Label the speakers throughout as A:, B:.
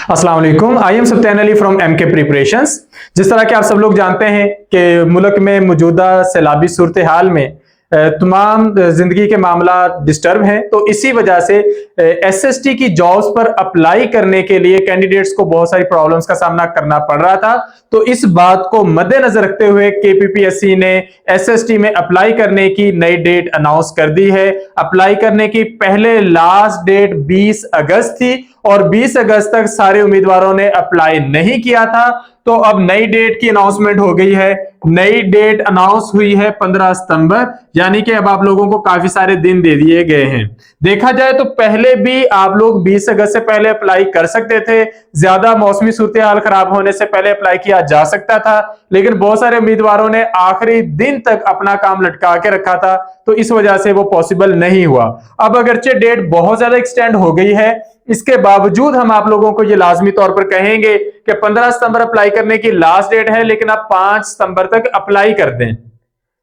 A: अस्सलाम वालेकुम। I am Sathyan Ali from MK preparations. जिस तरह के आप सब लोग जानते हैं कि मुल्क में मौजूदा सैलाबी सूरत हाल में तमाम जिंदगी के मामला डिस्टर्ब हैं, तो इसी वजह से एसएसटी की जॉब्स पर अप्लाई करने के लिए कैंडिडेट्स को बहुत सारी प्रॉब्लम्स का सामना करना पड़ रहा था। तो इस बात को मद्देनजर रखते हुए केपीपीएससी ने एसएसटी में अप्लाई करने की नई डेट अनाउंस कर दी है। अप्लाई करने की पहले लास्ट डेट 20 अगस्त थी और 20 अगस्त तक सारे उम्मीदवारों ने अप्लाई नहीं किया था। तो अब नई डेट की अनाउंसमेंट हो गई है। नई डेट अनाउंस हुई है 15 सितंबर, यानी कि अब आप लोगों को काफी सारे दिन दे दिए गए हैं। देखा जाए तो पहले भी आप लोग 20 अगस्त से पहले अप्लाई कर सकते थे। ज्यादा मौसमी सूरत हाल खराब होने से पहले अप्लाई किया जा सकता था, लेकिन बहुत सारे उम्मीदवारों ने आखिरी दिन तक अपना काम लटका के रखा था, तो इस वजह से वो पॉसिबल नहीं हुआ। अब अगरचे डेट बहुत ज्यादा एक्सटेंड हो गई है, इसके बावजूद हम आप लोगों को ये लाजमी तौर पर कहेंगे कि 15 सितंबर अप्लाई करने की लास्ट डेट है, लेकिन आप 5 सितंबर तक अप्लाई कर दें।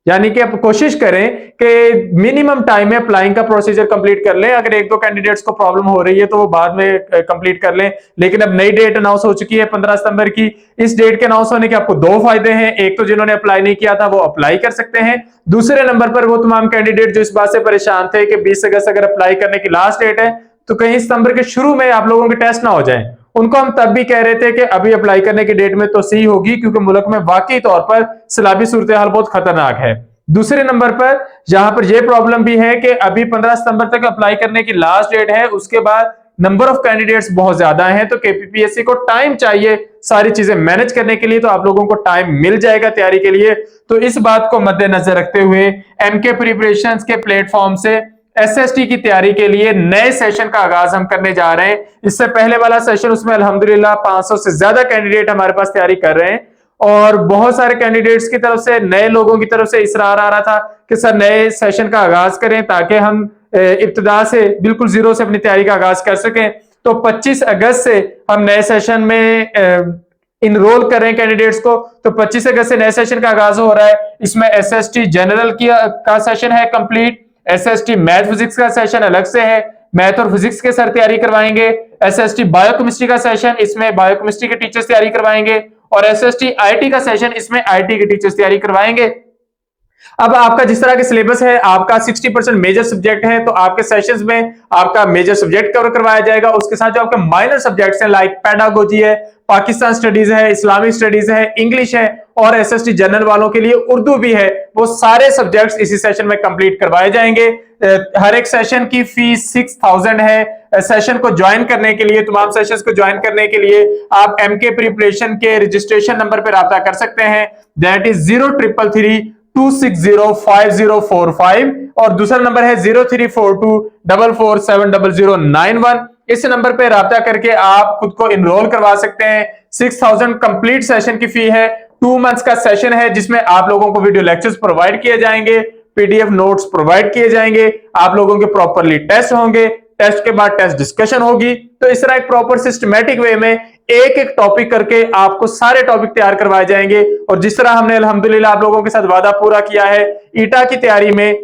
A: यानी कि आप कोशिश करें कि मिनिमम टाइम में अप्लाइंग का प्रोसीजर कंप्लीट कर लें। अगर एक दो कैंडिडेट्स को प्रॉब्लम हो रही है तो वो बाद में कंप्लीट कर लें, लेकिन अब नई डेट अनाउंस हो चुकी है 15 सितंबर की। इस डेट के अनाउंस होने के आपको दो फायदे हैं। एक तो जिन्होंने अप्लाई नहीं किया था वो अप्लाई कर सकते हैं। दूसरे नंबर पर वो तमाम कैंडिडेट जो इस बात से परेशान थे कि 20 अगस्त अगर अप्लाई करने की लास्ट डेट है तो कहीं सितंबर के शुरू में आप लोगों के टेस्ट ना हो जाएं। उनको हम तब भी कह रहे थे कि अभी अप्लाई करने की डेट में तो सही होगी, क्योंकि मुल्क में वाकई तौर पर सैलाबी सूरत हाल बहुत खतरनाक है। दूसरे नंबर पर जहां पर यह प्रॉब्लम भी है कि अभी 15 सितंबर तक अप्लाई करने की लास्ट डेट है, उसके बाद नंबर ऑफ कैंडिडेट्स बहुत ज्यादा हैं, तो केपीपीएससी को टाइम चाहिए सारी चीजें मैनेज करने के लिए। तो आप लोगों को टाइम मिल जाएगा तैयारी के लिए। तो इस बात को मद्देनजर रखते हुए एमके प्रिपरेशंस के प्लेटफॉर्म से एसएसटी की तैयारी के लिए नए सेशन का आगाज हम करने जा रहे हैं। इससे पहले वाला सेशन, उसमें अल्हम्दुलिल्लाह 500 से ज्यादा कैंडिडेट हमारे पास तैयारी कर रहे हैं और बहुत सारे कैंडिडेट्स की तरफ से, नए लोगों की तरफ से इसरार आ रहा था कि सर नए सेशन का आगाज करें ताकि हम इब्तिदा से बिल्कुल जीरो से अपनी तैयारी का आगाज कर सकें। तो 25 अगस्त से हम नए सेशन में इनरोल कर रहे हैं कैंडिडेट्स को। तो 25 अगस्त से नए सेशन का आगाज हो रहा है। इसमें एसएसटी जनरल का सेशन है कंप्लीट, एसएसटी मैथ फिजिक्स का सेशन अलग से है, मैथ और फिजिक्स के सर तैयारी करवाएंगे। एसएसटी बायोकेमिस्ट्री का सेशन, इसमें बायोकेमिस्ट्री के टीचर्स तैयारी करवाएंगे और एसएसटी आईटी का सेशन, इसमें आईटी के टीचर्स तैयारी करवाएंगे। अब आपका जिस तरह के सिलेबस है, आपका 60% मेजर सब्जेक्ट है, तो आपके सेशंस में आपका मेजर सब्जेक्ट कवर करवाया जाएगा। उसके साथ जो आपके माइनर सब्जेक्ट्स हैं लाइक पेडागोजी है, पाकिस्तान स्टडीज है, इस्लामिक स्टडीज है, इंग्लिश है और एसएसटी जनरल वालों के लिए उर्दू भी है, वो सारे सब्जेक्ट्स इसी सेशन में कंप्लीट करवाए जाएंगे। हर एक सेशन की फीस 6000 है। सेशन को ज्वाइन करने के लिए, तमाम सेशंस को ज्वाइन करने के लिए आप एमके प्रिपरेशन के रजिस्ट्रेशन नंबर पर राब्ता कर सकते हैं, दैट इज 0333265045 और दूसरा नंबर है 0342447091। इस नंबर पे राब्ता करके आप खुद को इनरोल करवा सकते हैं। 6000 कंप्लीट सेशन की फी है। 2 मंथ्स का सेशन है जिसमें आप लोगों को वीडियो लेक्चर्स प्रोवाइड किए जाएंगे, पीडीएफ नोट्स प्रोवाइड किए जाएंगे, आप लोगों के प्रॉपरली टेस्ट होंगे, टेस्ट के बाद टेस्ट डिस्कशन होगी। तो इस तरह एक प्रॉपर सिस्टमैटिक वे में एक एक टॉपिक करके आपको सारे टॉपिक तैयार करवाए जाएंगे। और जिस तरह हमने अल्हम्दुलिल्लाह आप लोगों के साथ वादा पूरा किया है, ईटा की तैयारी में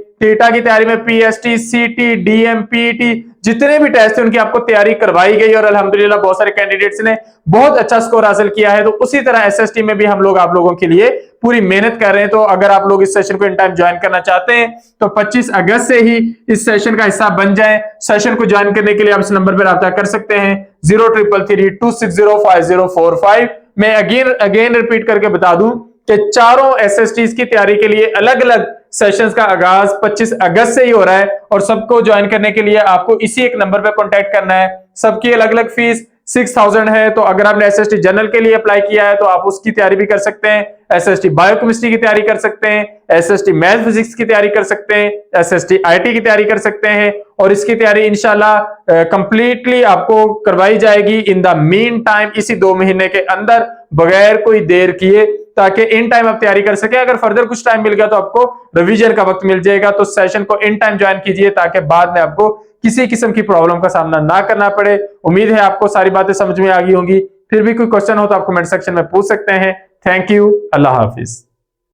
A: पीएसटी, सीटी, डीएम, पीईटी जितने भी टेस्ट थे उनकी आपको तैयारी करवाई गई और अल्हम्दुलिल्लाह बहुत सारे कैंडिडेट्स ने बहुत अच्छा स्कोर हासिल किया है। तो उसी तरह एसएसटी में भी हम लोग आप लोगों के लिए पूरी मेहनत कर रहे हैं। तो अगर आप लोग इस सेशन को इन टाइम ज्वाइन करना चाहते हैं तो 25 अगस्त से ही इस सेशन का हिस्सा बन जाएं। सेशन को ज्वाइन करने के लिए आप इस नंबर पर राब्ता कर सकते हैं 0333265045। मैं अगेन रिपीट करके बता दूं कि चारों एसएसटीज की तैयारी के लिए अलग अलग सेशंस का आगाज 25 अगस्त से ही हो रहा है और सबको ज्वाइन करने के लिए आपको इसी एक नंबर पर कांटेक्ट करना है। सबकी अलग अलग फीस 6000 है। तो अगर आपने एसएसटी जनरल के लिए अप्लाई किया है तो आप उसकी तैयारी भी कर सकते हैं, एसएसटी बायोकेमिस्ट्री की तैयारी कर सकते हैं, एसएसटी मैथ फिजिक्स की तैयारी कर सकते हैं, एसएसटी आईटी की तैयारी कर सकते हैं और इसकी तैयारी इंशाल्लाह कंप्लीटली आपको करवाई जाएगी इन द मीन टाइम, इसी 2 महीने के अंदर बगैर कोई देर किए, ताकि इन टाइम आप तैयारी कर सके। अगर फर्दर कुछ टाइम मिल गया तो आपको रिवीजन का वक्त मिल जाएगा। तो सेशन को इन टाइम ज्वाइन कीजिए ताकि बाद में आपको किसी किस्म की प्रॉब्लम का सामना ना करना पड़े। उम्मीद है आपको सारी बातें समझ में आ गई होंगी। फिर भी कोई क्वेश्चन हो तो आप कमेंट सेक्शन में पूछ सकते हैं। Thank you, Allah Hafiz.